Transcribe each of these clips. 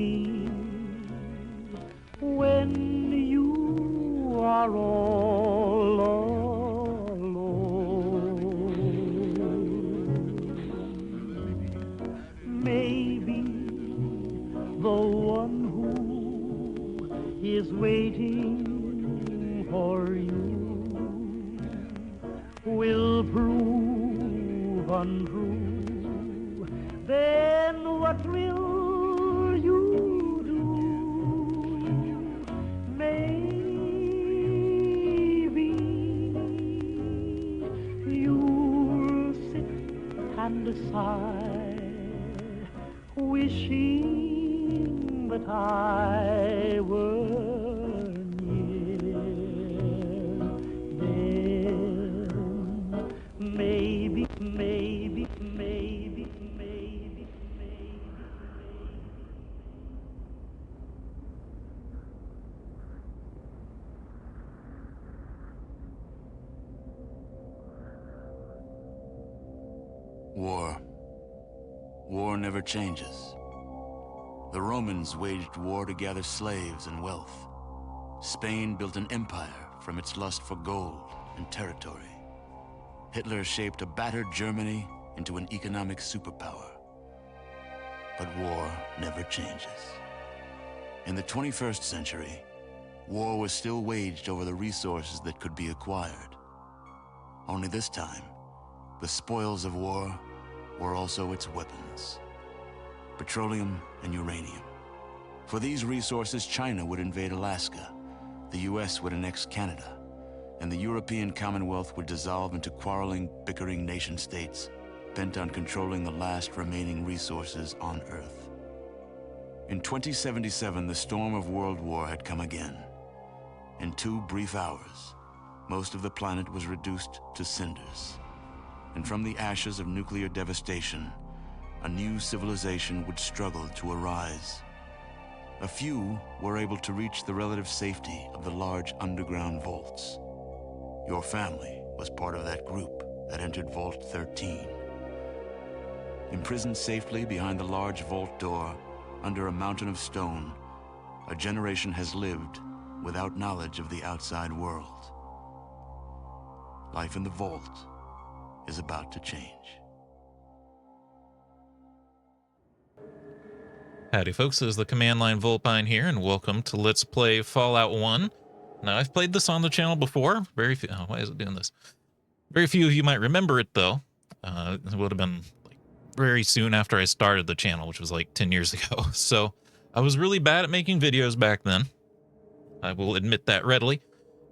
me when you are all alone. Maybe the one who is waiting for you will prove untrue. Then what will you do? Maybe you'll sit and sigh, wishing that I were near. Then maybe, maybe, maybe, maybe, maybe. War. War never changes. The Romans waged war to gather slaves and wealth. Spain built an empire from its lust for gold and territory. Hitler shaped a battered Germany into an economic superpower. But war never changes. In the 21st century, war was still waged over the resources that could be acquired. Only this time, the spoils of war were also its weapons: petroleum and uranium. For these resources, China would invade Alaska, the US would annex Canada, and the European Commonwealth would dissolve into quarreling, bickering nation-states bent on controlling the last remaining resources on Earth. In 2077, the storm of World War had come again. In 2 brief hours, most of the planet was reduced to cinders. And from the ashes of nuclear devastation, a new civilization would struggle to arise. A few were able to reach the relative safety of the large underground vaults. Your family was part of that group that entered Vault 13. Imprisoned safely behind the large vault door, under a mountain of stone, a generation has lived without knowledge of the outside world. Life in the vault is about to change. Howdy folks, this is the Command Line Vulpine here, and welcome to Let's Play Fallout 1. Now, I've played this on the channel before. Very few, oh, why is it doing this? Very few of you might remember it, though. It would have been like very soon after I started the channel, which was like 10 years ago. So, I was really bad at making videos back then. I will admit that readily.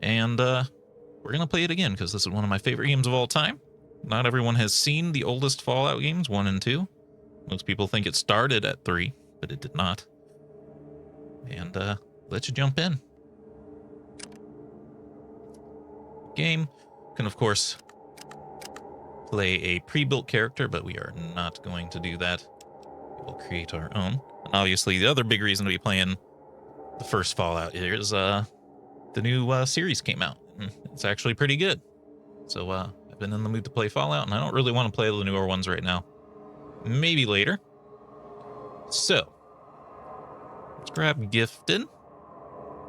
And, we're gonna play it again, because this is one of my favorite games of all time. Not everyone has seen the oldest Fallout games, 1 and 2. Most people think it started at 3, but it did not. And let's jump in. Game can, of course, play a pre-built character, but we are not going to do that. We'll create our own. And obviously, the other big reason to be playing the first Fallout is the new series came out. It's actually pretty good. So I've been in the mood to play Fallout, and I don't really want to play the newer ones right now. Maybe later. So, let's grab Gifted,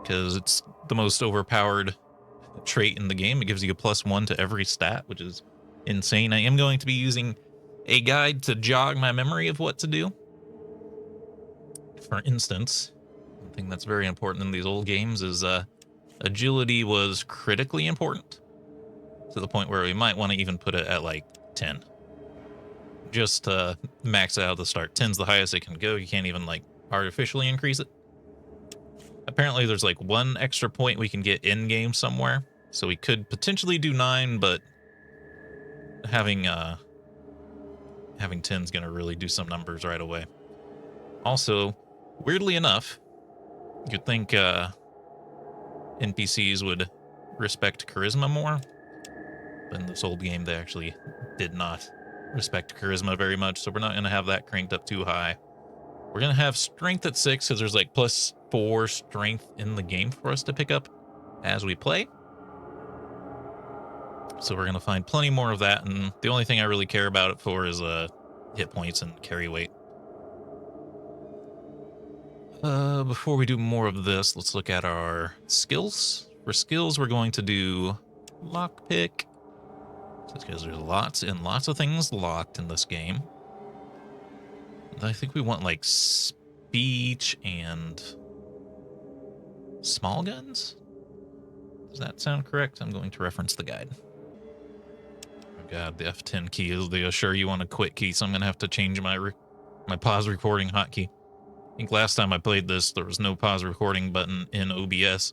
because it's the most overpowered trait in the game. It gives you a +1 to every stat, which is insane. I am going to be using a guide to jog my memory of what to do. For instance, one thing that's very important in these old games is agility was critically important, to the point where we might want to even put it at like 10. Just to max it out at the start. 10's the highest it can go. You can't even like artificially increase it. Apparently there's like 1 extra point we can get in game somewhere, so we could potentially do 9, but having 10's gonna really do some numbers right away. Also, weirdly enough, you'd think NPCs would respect charisma more, but in this old game they actually did not respect charisma very much, so we're not going to have that cranked up too high. We're going to have strength at 6, because there's like +4 strength in the game for us to pick up as we play. So we're going to find plenty more of that, and the only thing I really care about it for is hit points and carry weight. Before we do more of this, let's look at our skills. For skills, we're going to do lockpick, because there's lots and lots of things locked in this game. I think we want like speech and small guns. Does that sound correct? I'm going to reference the guide. Oh god, the F10 key is the assure you want to quit key, so I'm gonna have to change my pause recording hotkey. I think last time I played this, there was no pause recording button in OBS,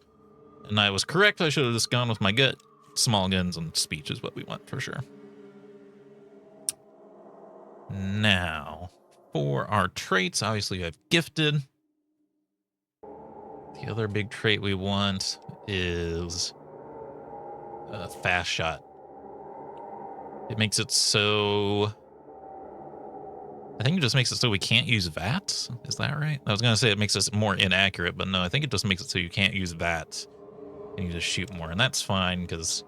and I was correct. I should have just gone with my gut. Small guns and speech is what we want for sure. Now, for our traits, obviously I've gifted. The other big trait we want is a fast shot. It makes it so... I think it just makes it so we can't use VATs. Is that right? I was going to say it makes us more inaccurate, but no, I think it just makes it so you can't use VATs. And you just shoot more, and that's fine, because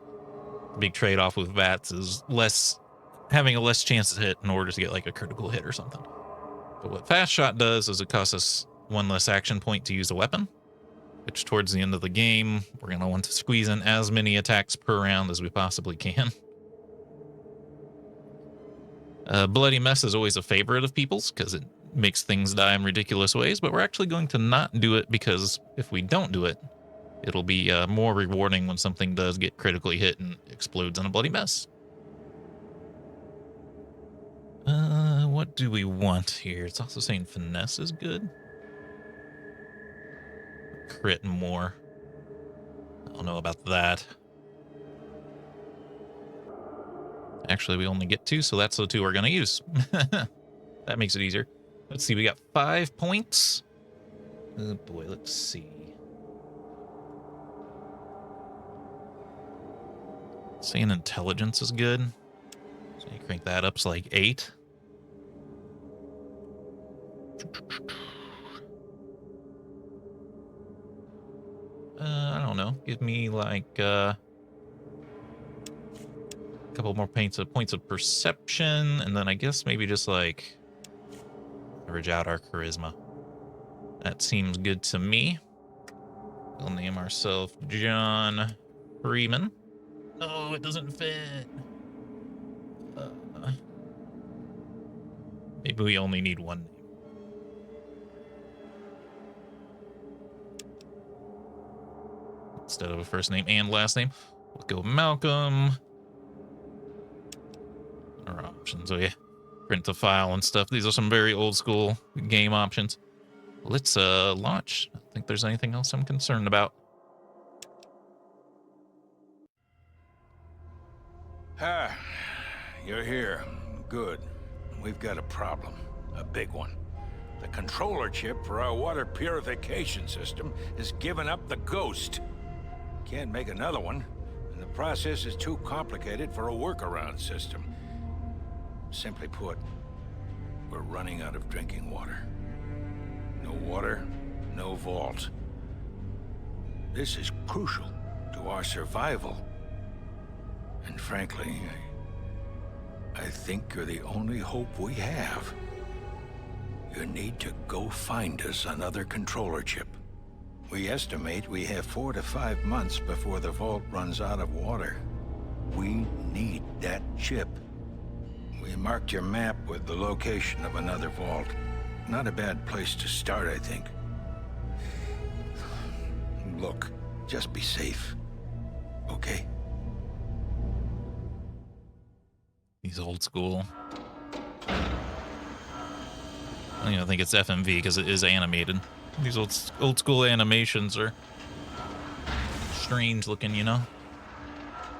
the big trade-off with VATs is having a less chance to hit in order to get like a critical hit or something. But what fast shot does is it costs us one less action point to use a weapon, which towards the end of the game, we're going to want to squeeze in as many attacks per round as we possibly can. Bloody Mess is always a favorite of people's because it makes things die in ridiculous ways, but we're actually going to not do it because if we don't do it, it'll be more rewarding when something does get critically hit and explodes in a bloody mess. What do we want here? It's also saying finesse is good. Crit more. I don't know about that. Actually, we only get 2, so that's the 2 we're going to use. That makes it easier. Let's see, we got 5 points. Oh boy, let's see. Saying intelligence is good. So you crank that up to like 8. I don't know. Give me like a couple more points of perception, and then I guess maybe just like average out our charisma. That seems good to me. We'll name ourselves John Freeman. Oh, it doesn't fit. Maybe we only need one name. Instead of a first name and last name, we'll go Malcolm. Our options, oh yeah, print the file and stuff. These are some very old school game options. Let's launch. I don't think there's anything else I'm concerned about. Ah, you're here. Good. We've got a problem. A big one. The controller chip for our water purification system has given up the ghost. Can't make another one, and the process is too complicated for a workaround system. Simply put, we're running out of drinking water. No water, no vault. This is crucial to our survival. And frankly, I think you're the only hope we have. You need to go find us another controller chip. We estimate we have 4 to 5 months before the vault runs out of water. We need that chip. We marked your map with the location of another vault. Not a bad place to start, I think. Look, just be safe. Okay? He's old school. I don't even think it's FMV because it is animated. These old school animations are strange looking, you know?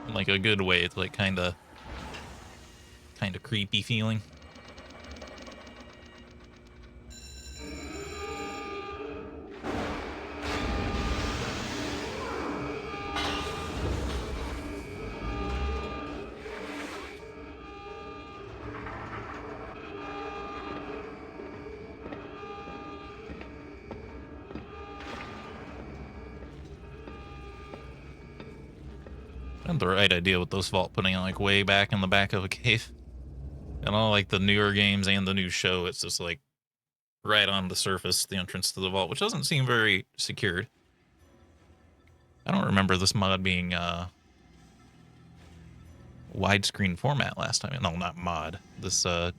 In like a good way. It's like kind of creepy feeling. I had the right idea with this vault putting it like way back in the back of a cave. And all like the newer games and the new show, it's just like right on the surface, the entrance to the vault, which doesn't seem very secured. I don't remember this mod being widescreen format last time. No, not mod. This oh,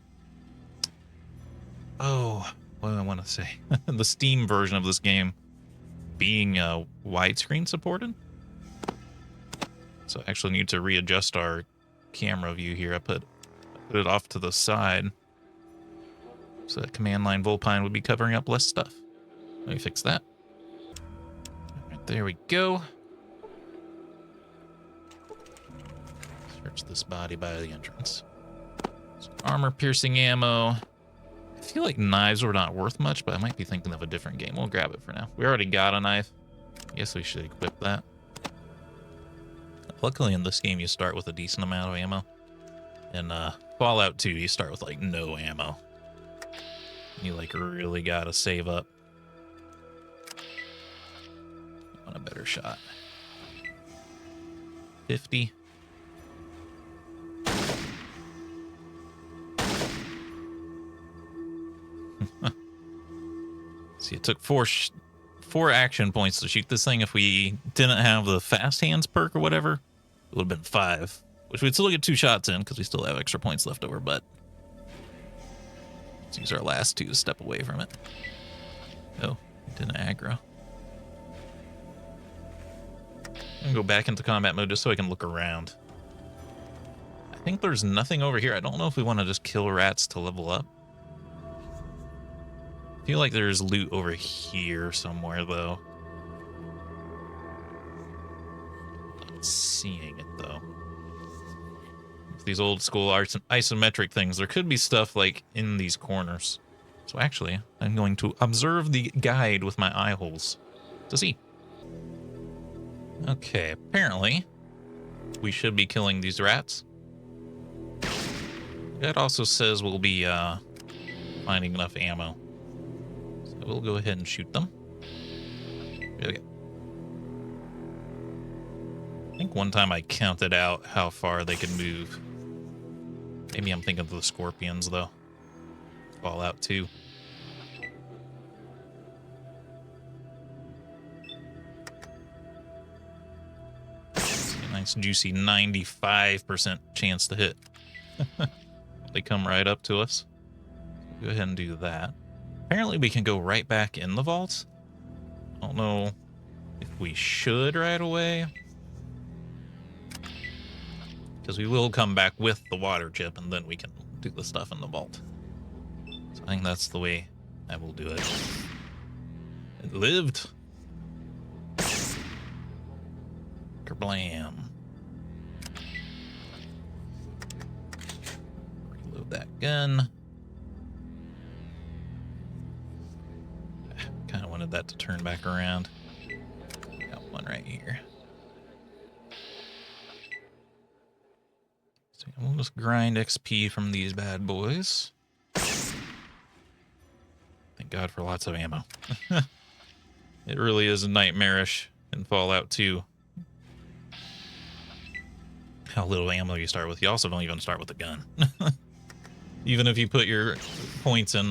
what do I want to say? The Steam version of this game being widescreen supported. So I actually need to readjust our camera view here. I put it off to the side so that Command Line Vulpine would be covering up less stuff. Let me fix that. All right, there we go. Search this body by the entrance. Some armor-piercing ammo. I feel like knives were not worth much, but I might be thinking of a different game. We'll grab it for now. We already got a knife. I guess we should equip that. Luckily in this game you start with a decent amount of ammo. In Fallout 2 you start with like no ammo. You like really gotta save up. I want a better shot. 50. See, it took four action points to shoot this thing. If we didn't have the fast hands perk or whatever, it would have been 5, which we'd still get 2 shots in because we still have extra points left over. But let's use our last 2 to step away from it. Oh, it didn't aggro. I'm gonna go back into combat mode just so I can look around. I think there's nothing over here. I don't know if we want to just kill rats to level up. I feel like there's loot over here somewhere, though. Not seeing it, though. These old school isometric things, there could be stuff like in these corners. So actually, I'm going to observe the guide with my eye holes to see. Okay, apparently we should be killing these rats. That also says we'll be finding enough ammo. We'll go ahead and shoot them. Okay. I think one time I counted out how far they could move. Maybe I'm thinking of the scorpions, though. Fallout 2. A nice juicy 95% chance to hit. They come right up to us. Go ahead and do that. Apparently we can go right back in the vault. I don't know if we should right away. Because we will come back with the water chip and then we can do the stuff in the vault. So I think that's the way I will do it. It lived. Kerblam. Reload that gun. Kind of wanted that to turn back around. Got one right here. So we'll just grind XP from these bad boys. Thank God for lots of ammo. It really is nightmarish in Fallout 2. How little ammo you start with. You also don't even start with a gun. Even if you put your points in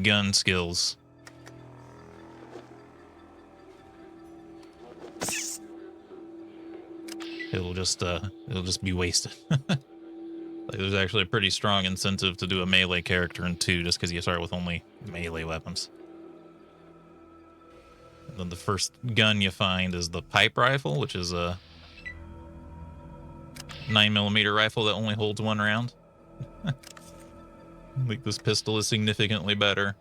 gun skills. It'll just be wasted. Like there's actually a pretty strong incentive to do a melee character in 2 just because you start with only melee weapons. And then the first gun you find is the pipe rifle, which is a 9mm rifle that only holds 1 round. I think this pistol is significantly better.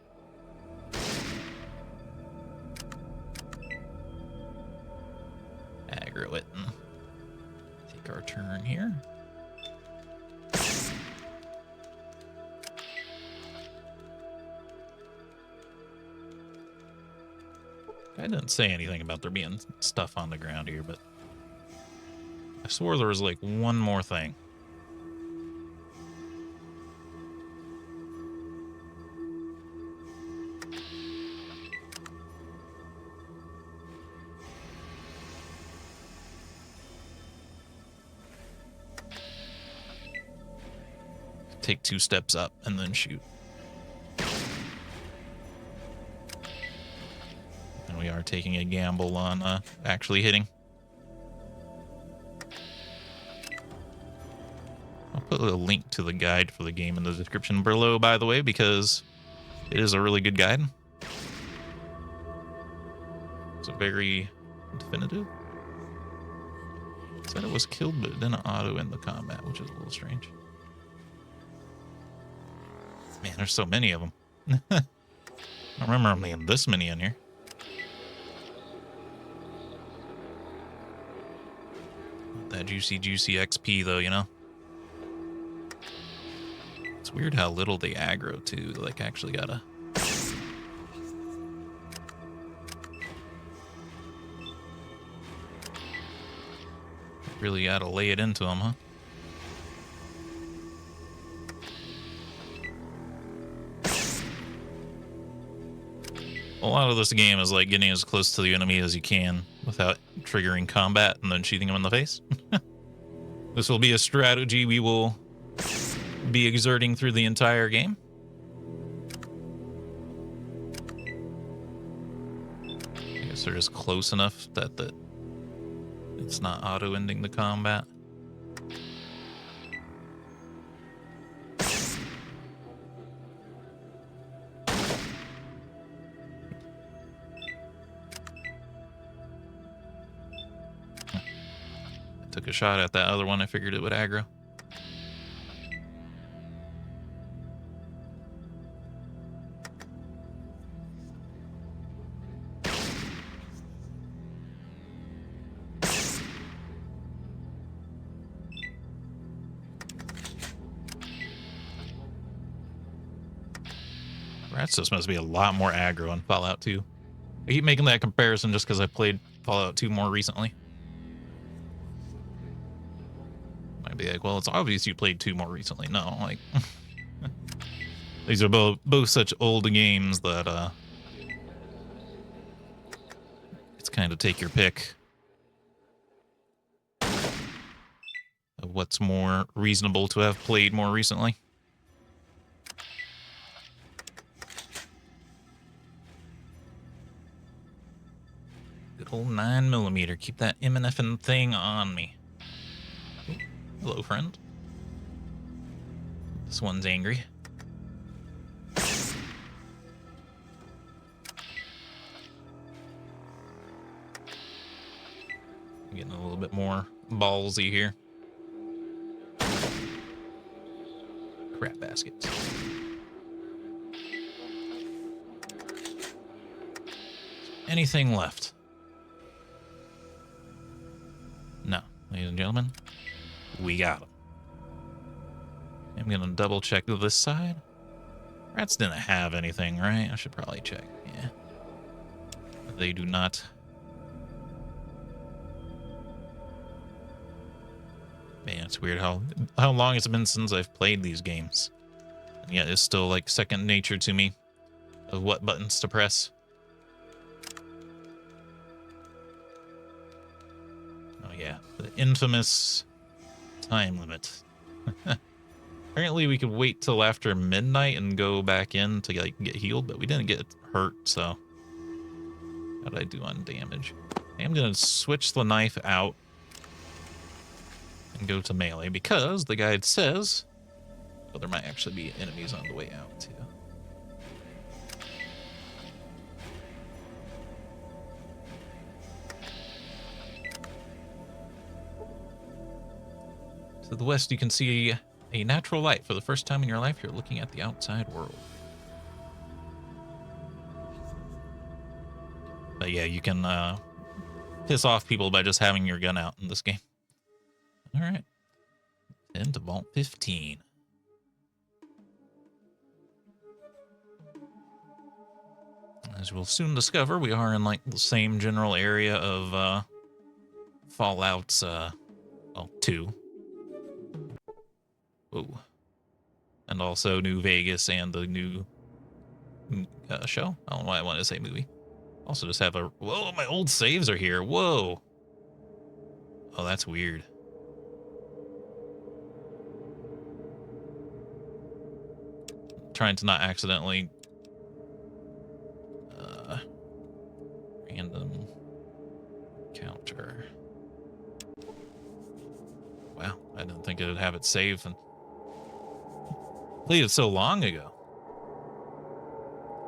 Aggro it and take our turn here. I didn't say anything about there being stuff on the ground here, but I swore there was like one more thing. take 2 steps up and then shoot. And we are taking a gamble on actually hitting. I'll put a link to the guide for the game in the description below, by the way, because it is a really good guide. It's a very definitive. It said it was killed, but it didn't auto end the combat, which is a little strange. Man, there's so many of them. I don't remember them being this many in here. That juicy XP, though, you know? It's weird how little they aggro, too. Like, actually gotta... really gotta lay it into them, huh? A lot of this game is like getting as close to the enemy as you can without triggering combat and then shooting them in the face. This will be a strategy we will be exerting through the entire game. I guess they're just close enough that it's not auto-ending the combat. Took a shot at that other one. I figured it would aggro. Rats just must be a lot more aggro in Fallout 2. I keep making that comparison just because I played Fallout 2 more recently. Might be like, well, it's obvious you played 2 more recently. No, like... These are both such old games that, it's kind of take your pick of what's more reasonable to have played more recently. Good old 9mm. Keep that MNFing thing on me. Hello, friend. This one's angry. Getting a little bit more ballsy here. Crap baskets. Anything left? No, ladies and gentlemen, we got them. I'm gonna double check this side. Rats didn't have anything, right? I should probably check. Yeah, they do not. Man, it's weird how long it's been since I've played these games, and yet it's still like second nature to me of what buttons to press. Oh yeah, the infamous time limit. Apparently we could wait till after midnight and go back in to like get healed, but we didn't get hurt, so how did I do on damage? I'm gonna switch the knife out and go to melee because the guide says, well, there might actually be enemies on the way out too. To the west, you can see a natural light. For the first time in your life, you're looking at the outside world. But yeah, you can piss off people by just having your gun out in this game. All right. Into Vault 15. As we'll soon discover, we are in like the same general area of Fallout's 2. Whoa. And also New Vegas and the new show. I don't know why I wanted to say movie. Also just have a... Whoa, my old saves are here. Whoa. Oh, that's weird. trying to not accidentally random counter. Wow, I didn't think it would have it saved and completed so long ago.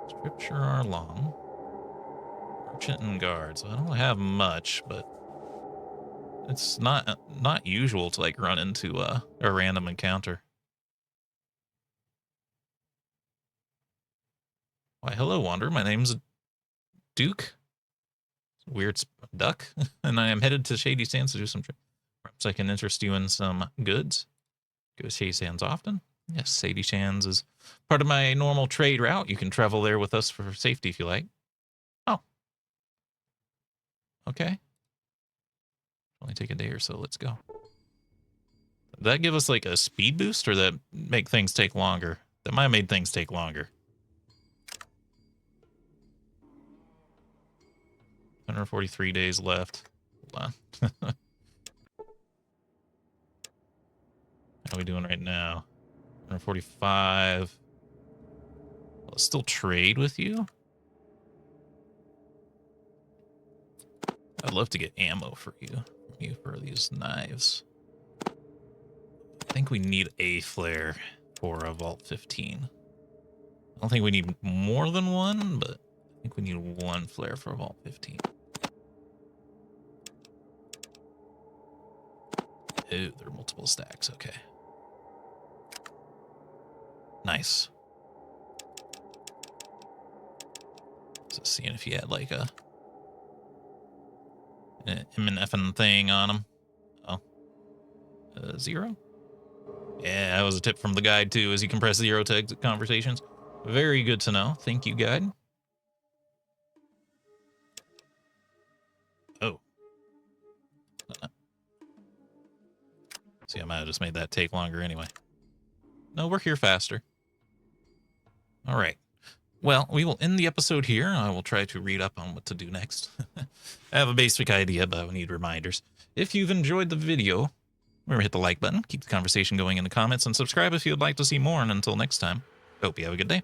Scripture are long. Merchant and guard. So I don't have much, but it's not usual to like run into a random encounter. Why, hello, Wanderer. My name's Duke. Weird duck, and I am headed to Shady Sands to do some. Perhaps I can interest you in some goods. Go to Shady Sands often. Yes, Shady Sands is part of my normal trade route. You can travel there with us for safety if you like. Oh. Okay. Only take a day or so. Let's go. Did that give us like a speed boost, or that make things take longer? That might have made things take longer. 143 days left. Hold on. How are we doing right now? 145. I'll still trade with you. I'd love to get ammo for you for these knives. I think we need a flare for a Vault 15. I don't think we need more than one, but I think we need one flare for a Vault 15. Oh, there are multiple stacks. Okay. Nice. Just seeing if you had like an MNFing thing on him. Oh. 0? Yeah, that was a tip from the guide too, as you can press 0 to exit conversations. Very good to know. Thank you, guide. Oh. See, I might have just made that take longer anyway. No, we're here faster. All right. Well, we will end the episode here. I will try to read up on what to do next. I have a basic idea, but I need reminders. If you've enjoyed the video, remember to hit the like button, keep the conversation going in the comments, and subscribe if you'd like to see more. And until next time, hope you have a good day.